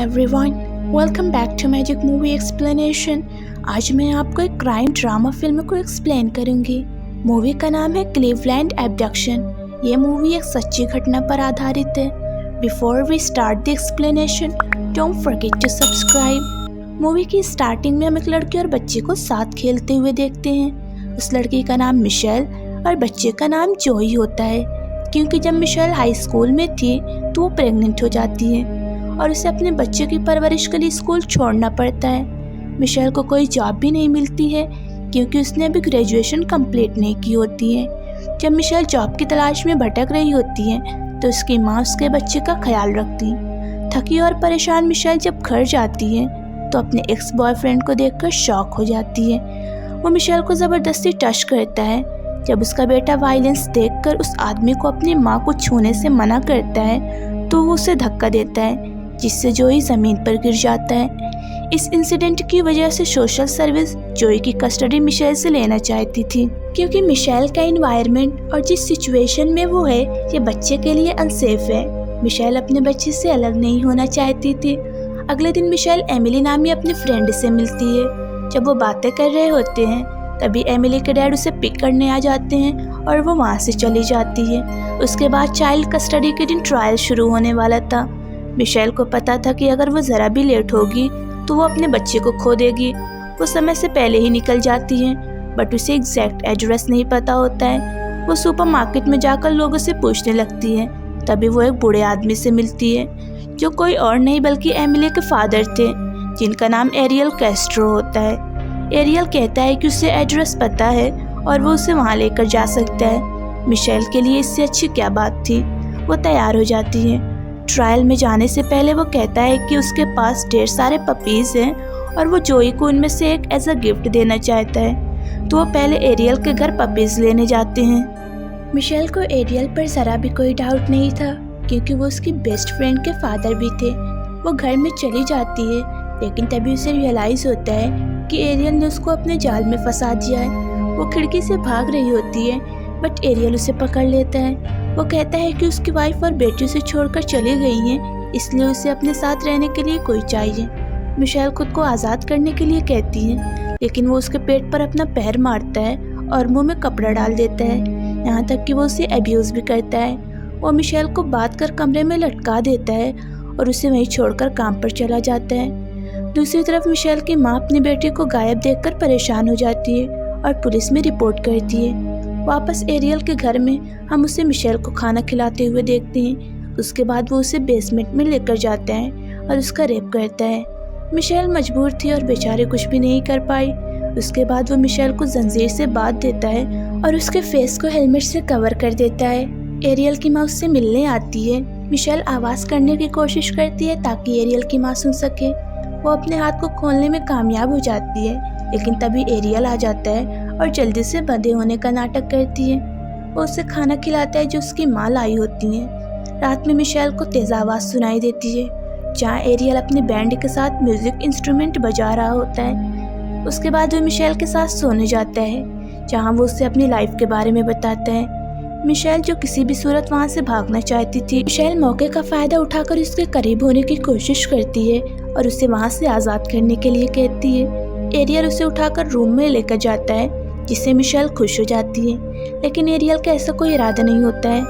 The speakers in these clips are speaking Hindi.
Everyone, welcome back to magic movie explanation. आज मैं आपको एक क्राइम ड्रामा फिल्म को एक्सप्लेन करूंगी। मूवी का नाम है क्लीवलैंड एब्डक्शन। ये मूवी एक सच्ची घटना पर आधारित है। Before we start the explanation, don't forget to subscribe. Movie की स्टार्टिंग में हम एक लड़के और बच्चे को साथ खेलते हुए देखते हैं। उस लड़की का नाम मिशेल और बच्चे का नाम जोई होता है, क्योंकि जब मिशेल हाई स्कूल में थी तो वो प्रेग्नेंट हो जाती है और उसे अपने बच्चे की परवरिश के लिए स्कूल छोड़ना पड़ता है। मिशेल को कोई जॉब भी नहीं मिलती है क्योंकि उसने अभी ग्रेजुएशन कंप्लीट नहीं की होती है। जब मिशेल जॉब की तलाश में भटक रही होती है तो उसकी माँ उसके बच्चे का ख्याल रखती। थकी और परेशान मिशेल जब घर जाती है तो अपने एक्स बॉयफ्रेंड को देखकर शॉक हो जाती है। वो मिशेल को ज़बरदस्ती टच करता है। जब उसका बेटा वायलेंस देखकर उस आदमी को अपनी माँ को छूने से मना करता है तो वो उसे धक्का देता है, जिससे जोई ज़मीन पर गिर जाता है। इस इंसिडेंट की वजह से सोशल सर्विस जोई की कस्टडी मिशेल से लेना चाहती थी, क्योंकि मिशेल का एनवायरनमेंट और जिस सिचुएशन में वो है ये बच्चे के लिए अनसेफ है। मिशेल अपने बच्चे से अलग नहीं होना चाहती थी। अगले दिन मिशेल एमिली नामी अपने फ्रेंड से मिलती है। जब वो बातें कर रहे होते हैं तभी एमिली के डैड उसे पिक करने आ जाते हैं और वो वहाँ से चली जाती है। उसके बाद चाइल्ड कस्टडी के दिन ट्रायल शुरू होने वाला था। मिशेल को पता था कि अगर वो ज़रा भी लेट होगी तो वो अपने बच्चे को खो देगी। वो समय से पहले ही निकल जाती है, बट उसे एग्जैक्ट एड्रेस नहीं पता होता है। वो सुपरमार्केट में जाकर लोगों से पूछने लगती है। तभी वो एक बूढ़े आदमी से मिलती है, जो कोई और नहीं बल्कि एमिली के फादर थे, जिनका नाम एरियल कैस्ट्रो होता है। एरियल कहता है कि उसे एड्रेस पता है और वो उसे वहाँ लेकर जा सकता है। मिशेल के लिए इससे अच्छी क्या बात थी। वो तैयार हो जाती है। ट्रायल में जाने से पहले वो कहता है कि उसके पास ढेर सारे पपीज़ हैं और वो जोई को उनमें से एक एज अ गिफ्ट देना चाहता है। तो वो पहले एरियल के घर पपीज़ लेने जाते हैं। मिशेल को एरियल पर ज़रा भी कोई डाउट नहीं था, क्योंकि वो उसकी बेस्ट फ्रेंड के फादर भी थे। वो घर में चली जाती है, लेकिन तभी उसे रियलाइज़ होता है कि एरियल ने उसको अपने जाल में फंसा दिया है। वो खिड़की से भाग रही होती है, बट एरियल उसे पकड़ लेता है। वो कहता है कि उसकी वाइफ और बेटी उसे छोड़कर चली गई हैं, इसलिए उसे अपने साथ रहने के लिए कोई चाहिए। मिशेल खुद को आज़ाद करने के लिए कहती है, लेकिन वो उसके पेट पर अपना पैर मारता है और मुंह में कपड़ा डाल देता है, यहाँ तक कि वो उसे अब्यूज़ भी करता है। वो मिशेल को बांध कर कमरे में लटका देता है और उसे वहीं छोड़कर काम पर चला जाता है। दूसरी तरफ मिशेल की माँ अपनी बेटी को गायब देखकर परेशान हो जाती है और पुलिस में रिपोर्ट करती है। वापस एरियल के घर में हम उसे मिशेल को खाना खिलाते हुए देखते हैं। उसके बाद वो उसे बेसमेंट में लेकर जाता है और उसका रेप करता है। मिशेल मजबूर थी और बेचारे कुछ भी नहीं कर पाई। उसके बाद वो मिशेल को जंजीर से बांध देता है और उसके फेस को हेलमेट से कवर कर देता है। एरियल की माँ उससे मिलने आती है। मिशेल आवाज़ करने की कोशिश करती है ताकि एरियल की माँ सुन सके। वो अपने हाथ को खोलने में कामयाब हो जाती है, लेकिन तभी एरियल आ जाता है और जल्दी से बंधे होने का नाटक करती है। वो उसे खाना खिलाता है जो उसकी माँ लाई होती है। रात में मिशेल को तेज़ आवाज़ सुनाई देती है, जहाँ एरियल अपने बैंड के साथ म्यूजिक इंस्ट्रूमेंट बजा रहा होता है। उसके बाद वो मिशेल के साथ सोने जाता है, जहाँ वो उसे अपनी लाइफ के बारे में बताता है। मिशेल जो किसी भी सूरत वहाँ से भागना चाहती थी, मिशेल मौके का फ़ायदा उठाकर उसके करीब होने की कोशिश करती है और उसे वहाँ से आज़ाद करने के लिए कहती है। एरियल उसे उठाकर रूम में लेकर जाता है, जिससे मिशेल खुश हो जाती है, लेकिन एरियल का ऐसा कोई इरादा नहीं होता है।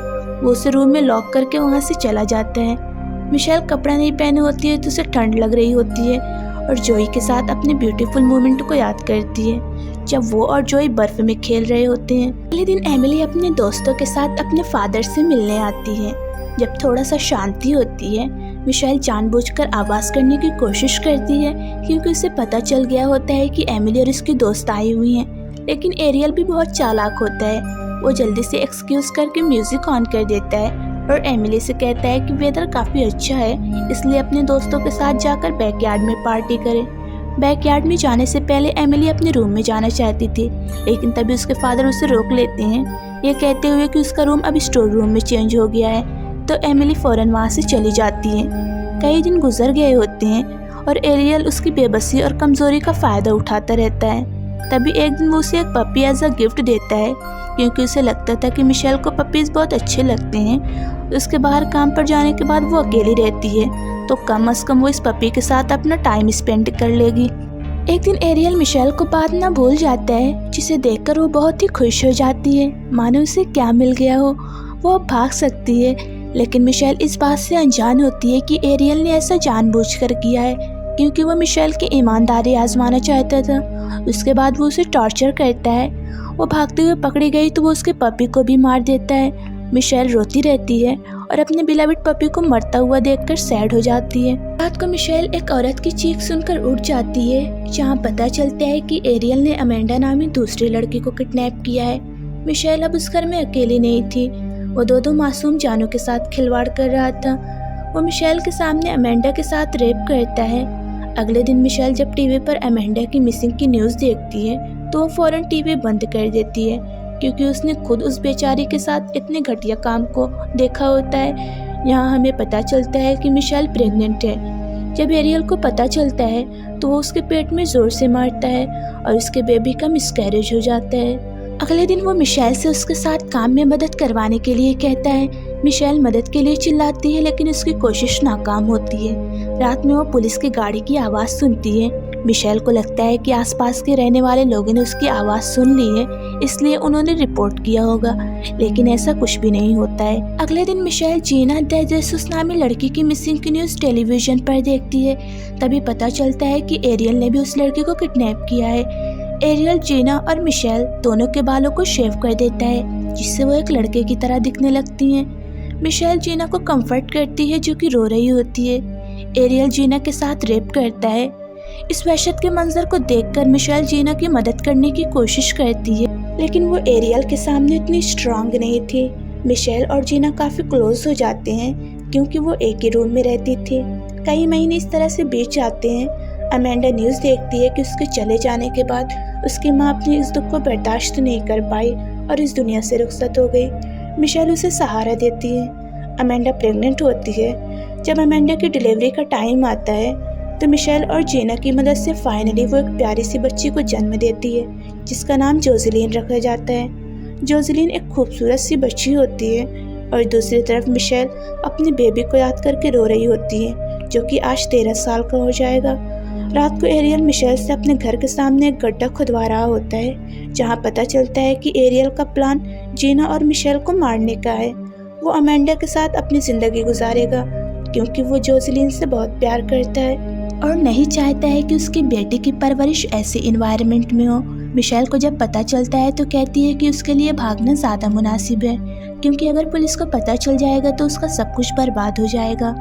वो उसे रूम में लॉक करके वहाँ से चला जाता है। मिशेल कपड़ा नहीं पहने होती है तो उसे ठंड लग रही होती है और जोई के साथ अपने ब्यूटीफुल मोमेंट को याद करती है, जब वो और जोई बर्फ में खेल रहे होते हैं। अगले दिन एमिली अपने दोस्तों के साथ अपने फादर से मिलने आती है। जब थोड़ा सा शांति होती है, मिशेल जानबूझकर आवाज़ करने की कोशिश करती है, क्योंकि उसे पता चल गया होता है कि एमिली और उसकी दोस्त आई हुई हैं। लेकिन एरियल भी बहुत चालाक होता है। वो जल्दी से एक्सक्यूज़ करके म्यूज़िक ऑन कर देता है और एमिली से कहता है कि वेदर काफ़ी अच्छा है, इसलिए अपने दोस्तों के साथ जाकर बैकयार्ड में पार्टी करें। बैकयार्ड में जाने से पहले एमिली अपने रूम में जाना चाहती थी, लेकिन तभी उसके फादर उसे रोक लेते हैं, ये कहते हुए कि उसका रूम अभी स्टोर रूम में चेंज हो गया है। तो एमिली फ़ौरन वहाँ से चली जाती है। कई दिन गुजर गए होते हैं और एरियल उसकी बेबसी और कमज़ोरी का फ़ायदा उठाता रहता है। तभी एक दिन वो उसे एक पपी एज अ गिफ्ट देता है, क्योंकि उसे लगता था कि मिशेल को पपीज़ बहुत अच्छे लगते हैं। उसके बाहर काम पर जाने के बाद वो अकेली रहती है, तो कम से कम वो इस पपी के साथ अपना टाइम स्पेंड कर लेगी। एक दिन एरियल मिशेल को बात ना भूल जाता है, जिसे देखकर वो बहुत ही खुश हो जाती है, मानो उसे क्या मिल गया हो। वो अब भाग सकती है, लेकिन मिशेल इस बात से अनजान होती है कि एरियल ने ऐसा जानबूझकर किया है, क्योंकि वो मिशेल की ईमानदारी आजमाना चाहता था। उसके बाद वो उसे टॉर्चर करता है। वो भागते हुए पकड़ी गई तो वो उसके पपी को भी मार देता है। मिशेल रोती रहती है और अपने बिलविड पपी को मरता हुआ देखकर सैड हो जाती है। रात को मिशेल एक औरत की चीख सुनकर उठ जाती है, जहाँ पता चलता है कि एरियल ने अमेंडा नामी दूसरी लड़की को किडनैप किया है। मिशेल अब उस घर में अकेली नहीं थी, वो दो मासूम जानों के साथ खिलवाड़ कर रहा था। वो मिशेल के सामने अमेंडा के साथ रेप करता है। अगले दिन मिशेल जब टीवी पर अमेंडा की मिसिंग की न्यूज़ देखती है तो वो फौरन टीवी बंद कर देती है, क्योंकि उसने खुद उस बेचारी के साथ इतने घटिया काम को देखा होता है। यहाँ हमें पता चलता है कि मिशेल प्रेग्नेंट है। जब एरियल को पता चलता है तो वो उसके पेट में ज़ोर से मारता है और उसके बेबी का मिसकैरेज हो जाता है। अगले दिन वो मिशेल से उसके साथ काम में मदद करवाने के लिए कहता है। मिशेल मदद के लिए चिल्लाती है, लेकिन उसकी कोशिश नाकाम होती है। रात में वो पुलिस की गाड़ी की आवाज़ सुनती है। मिशेल को लगता है कि आसपास के रहने वाले लोगों ने उसकी आवाज़ सुन ली है, इसलिए उन्होंने रिपोर्ट किया होगा, लेकिन ऐसा कुछ भी नहीं होता है। अगले दिन मिशेल जीना द जेसुस नामी लड़की की मिसिंग की न्यूज़ टेलीविजन पर देखती है। तभी पता चलता है कि एरियल ने भी उस लड़की को किडनैप किया है। एरियल जीना और मिशेल दोनों के बालों को शेव कर देता है, जिससे वो एक लड़के की तरह दिखने लगती हैं। मिशेल जीना को कंफर्ट करती है, जो कि रो रही होती है। एरियल जीना के साथ रेप करता है। इस वहशत के मंजर को देखकर मिशेल जीना की मदद करने की कोशिश करती है, लेकिन वो एरियल के सामने इतनी स्ट्रांग नहीं थी। मिशेल और जीना काफ़ी क्लोज हो जाते हैं, क्योंकि वो एक ही रूम में रहती थी। कई महीने इस तरह से बीत जाते हैं। अमेंडा न्यूज़ देखती है कि उसके चले जाने के बाद उसकी माँ अपने इस दुख को बर्दाश्त नहीं कर पाई और इस दुनिया से रुखसत हो गई। मिशेल उसे सहारा देती है। अमेंडा प्रेग्नेंट होती है। जब अमेंडा की डिलीवरी का टाइम आता है तो मिशेल और जीना की मदद से फाइनली वो एक प्यारी सी बच्ची को जन्म देती है, जिसका नाम जोसेलिन रखा जाता है। जोसेलिन एक खूबसूरत सी बच्ची होती है और दूसरी तरफ मिशेल अपने बेबी को याद करके रो रही होती है, जो कि आज 13 साल का हो जाएगा। रात को एरियल मिशेल से अपने घर के सामने एक गड्ढा खुदवा रहा होता है, जहां पता चलता है कि एरियल का प्लान जीना और मिशेल को मारने का है। वो अमेंडा के साथ अपनी ज़िंदगी गुजारेगा, क्योंकि वो जोसेलिन से बहुत प्यार करता है और नहीं चाहता है कि उसकी बेटी की परवरिश ऐसे इन्वायरमेंट में हो। मिशेल को जब पता चलता है तो कहती है कि उसके लिए भागना ज़्यादा मुनासिब है, क्योंकि अगर पुलिस को पता चल जाएगा तो उसका सब कुछ बर्बाद हो जाएगा।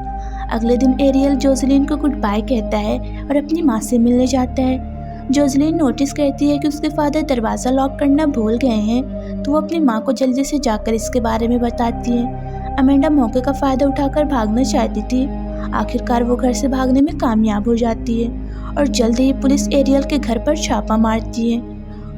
अगले दिन एरियल जोसेलिन को गुड बाय कहता है और अपनी माँ से मिलने जाता है। जोसेलिन नोटिस करती है कि उसके फादर दरवाज़ा लॉक करना भूल गए हैं, तो वो अपनी माँ को जल्दी से जाकर इसके बारे में बताती है। अमेंडा मौके का फ़ायदा उठाकर भागना चाहती थी। आखिरकार वो घर से भागने में कामयाब हो जाती है और जल्द ही पुलिस एरियल के घर पर छापा मारती है।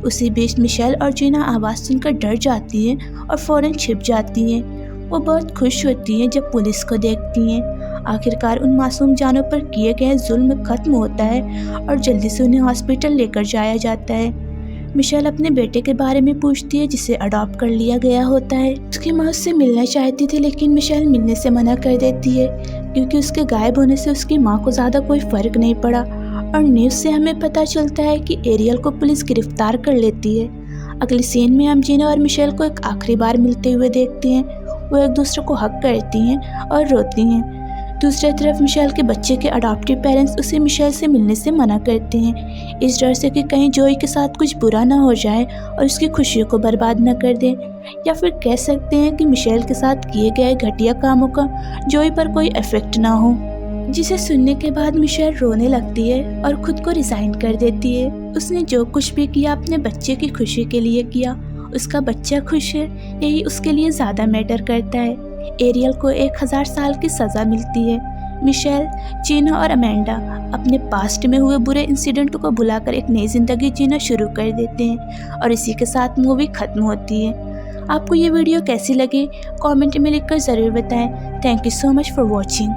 उसी बीच मिशेल और जीना आवाज़ सुनकर डर जाती हैं और फ़ौरन छिप जाती हैं। वो बहुत खुश होती हैं जब पुलिस को देखती हैं। आखिरकार उन मासूम जानों पर किए गए जुल्म खत्म होता है और जल्दी से उन्हें हॉस्पिटल लेकर जाया जाता है। मिशेल अपने बेटे के बारे में पूछती है, जिसे अडॉप्ट कर लिया गया होता है। उसकी माँ उससे मिलना चाहती थी, लेकिन मिशेल मिलने से मना कर देती है, क्योंकि उसके गायब होने से उसकी माँ को ज़्यादा कोई फ़र्क नहीं पड़ा। और न्यूज़ से हमें पता चलता है कि एरियल को पुलिस गिरफ्तार कर लेती है। अगले सीन में हम जीना और मिशेल को एक आखिरी बार मिलते हुए देखते हैं। वो एक दूसरे को हक करती हैं और रोती हैं। दूसरी तरफ मिशेल के बच्चे के अडॉप्टिव पेरेंट्स उसे मिशेल से मिलने से मना करते हैं, इस डर से कि कहीं जोई के साथ कुछ बुरा ना हो जाए और उसकी खुशियों को बर्बाद न कर दें, या फिर कह सकते हैं कि मिशेल के साथ किए गए घटिया कामों का जोई पर कोई इफेक्ट ना हो। जिसे सुनने के बाद मिशेल रोने लगती है और खुद को रिजाइन कर देती है। उसने जो कुछ भी किया अपने बच्चे की खुशी के लिए किया। उसका बच्चा खुश है, यही उसके लिए ज़्यादा मैटर करता है। एरियल को 1000 साल की सज़ा मिलती है। मिशेल, जीना और अमेंडा अपने पास्ट में हुए बुरे इंसिडेंट को भुलाकर एक नई ज़िंदगी जीना शुरू कर देते हैं और इसी के साथ मूवी ख़त्म होती है। आपको ये वीडियो कैसी लगी कमेंट में लिखकर ज़रूर बताएं। Thank you so much for watching.